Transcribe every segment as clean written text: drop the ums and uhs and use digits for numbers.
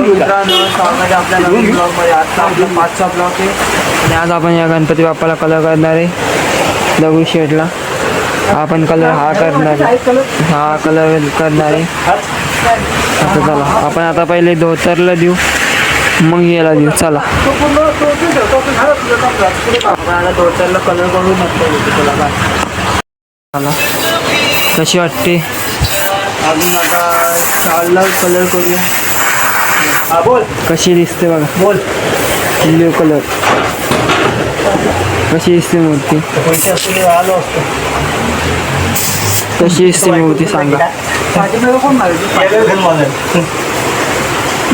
मित्रांनो, स्वागत आहे आपल्या नवीन ब्लॉगमध्ये. आजचा आपला 5चा ब्लॉग आहे आणि आज आपण या गणपती बाप्पाला कलर करणार आहे. दगडूशेठला आपण कलर हा करणार आहे, हा कलर करणार आहे. आता चला आपण आता पहिले धोतरला देऊ, मग याला देऊ. चला आपण आता धोतरला कलर करू नसतो. चला काय चला कशी वाटते. अजून आता शालला कलर करूया. हा बोल कशी दिसते बघा. बोल ब्ल्यू कलर कशी दिसते मूर्ती. पैसे असले आलो असतो. कशी दिसते मूर्ती सांगा.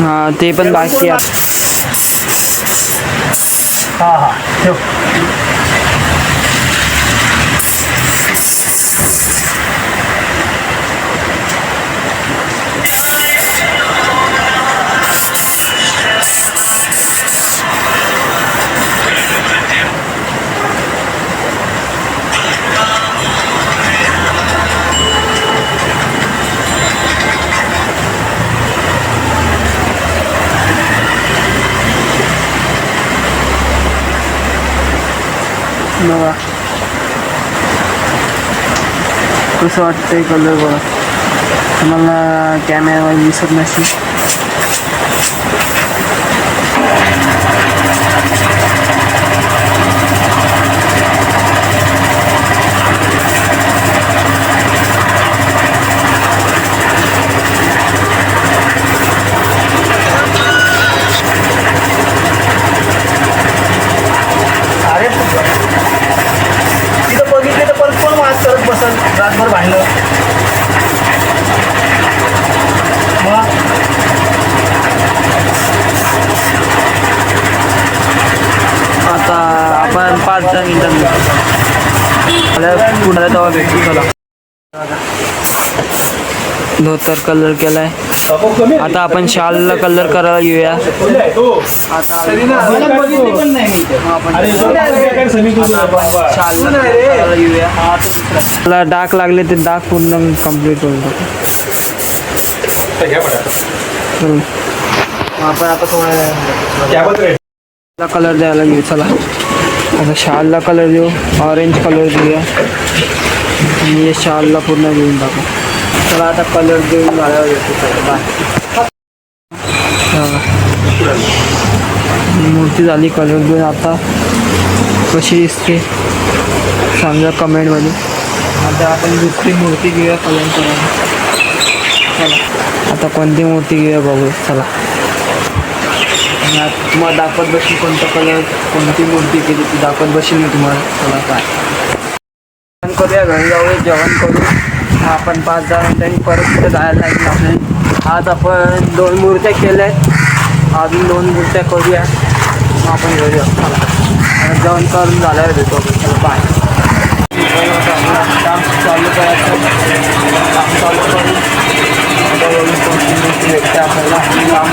हा ते पण बाकी आहे. हा हा ठेव. बघा कसं वाटतंय कलर बघा. तुम्हाला कॅमेरामध्ये दिसत नसेल. रातभर बांधलं मग आता आपण 5-10 मिनिटांनी पुन्हा तेव्हा भेटू. चला धोतर कलर केलाय. आता आपण शालला कलर करायला येऊया. आता येऊया. डाग लागले ते डाग पूर्ण कम्प्लीट करून टाकू. आपण आता थोडा कलर द्यायला घेऊ. चला आता शालला कलर देऊ. ऑरेंज कलर देऊया आणि हे शालला पूर्ण घेऊन टाकू. चला आता कलर देऊन झाल्यावर येतो. चला बाय. मूर्ती झाली कलर देऊन. आता कशी दिसते सांगा कमेंटमध्ये. आता आपण दुसरी मूर्ती घेऊया कलर करायला. चला आता कोणती मूर्ती घेऊया बघू. चला तुम्हाला दाखवत बसली कोणता कलर कोणती मूर्ती केली ती दाखवत बसेल मी तुम्हाला. चला काय जेवण करूया. घरी जाऊया जेवण करू. आपण 5-10 मिनिटांनी परत तिथे जायला लागेल आपल्याला. आज आपण 2 मूर्त्या केल्या आहेत. अजून 2 मूर्त्या करूया मग आपण घेऊया. चला जेवण करून झाल्यावर भेटू. चला बाय. काम चालू करायचं. काम चालू करून कोणती मूर्ती भेटते आपल्याला काम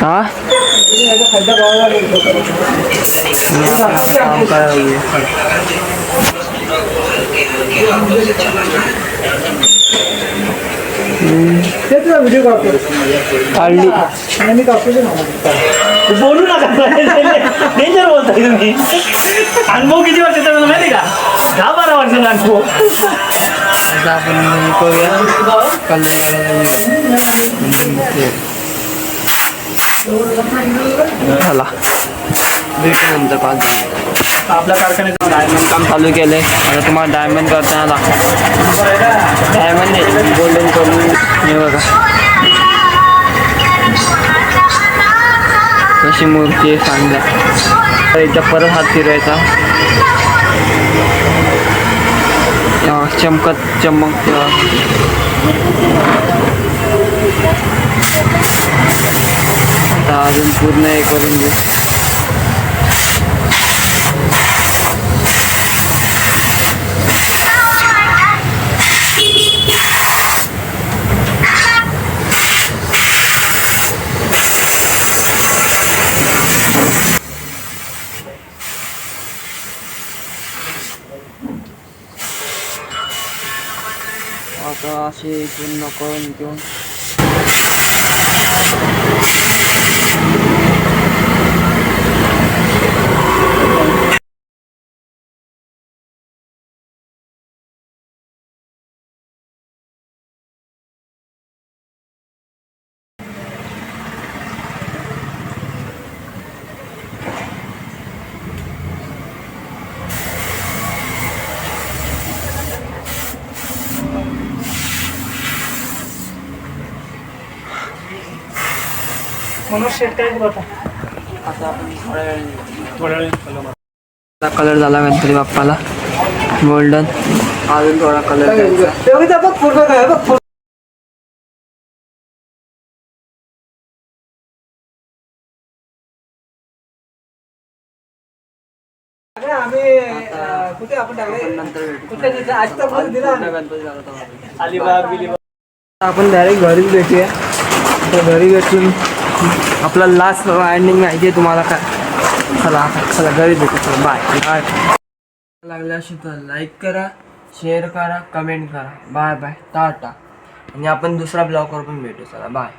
हां काम करायला. व्हिडिओ काढली मी कापतो बोलू नका. डेंजर बोलताय तुम्ही. अनुभव किती वर्षाचा माहिती का? 10-12 वर्षाचा अनुभव. आपण करूया कलर. चला भेटू नंतर 5 मिनिट. आपल्या कारखान्यात डायमंड काम चालू केलं आहे. आता तुम्हाला डायमंड करताना दाखवतो. डायमंड नाही गोल्डन करून हे बघा कशी मूर्ती आहे सांगा. एकदा परत हात फिरवायचा. चमकत चमक. आता अजून पूर्ण हे करून घेऊ. आता असे पूर्ण करून घेऊन मनोज शेट काय होता आता आपण थोड्या वेळ कलर झाला गणपती बाप्पाला गोल्डन. अजून थोडा कलर द्यायचा. पूर्ण काय बघ आम्ही कुठे आपण टाकले नंतर कुठे आज तर बोल दिला गणपती झाला तेव्हा. अलिबाग आपण डायरेक्ट घरीच भेटूया. तर घरी भेटून आपला लास्ट एंडिंग माहिती आहे तुम्हाला काय. चला घरी भेटू. चला बाय. लागल्या असेल तर लाईक करा, शेअर करा, कमेंट करा. बाय टाटा. आणि आपण दुसरा ब्लॉगवर पण भेटू. चला बाय.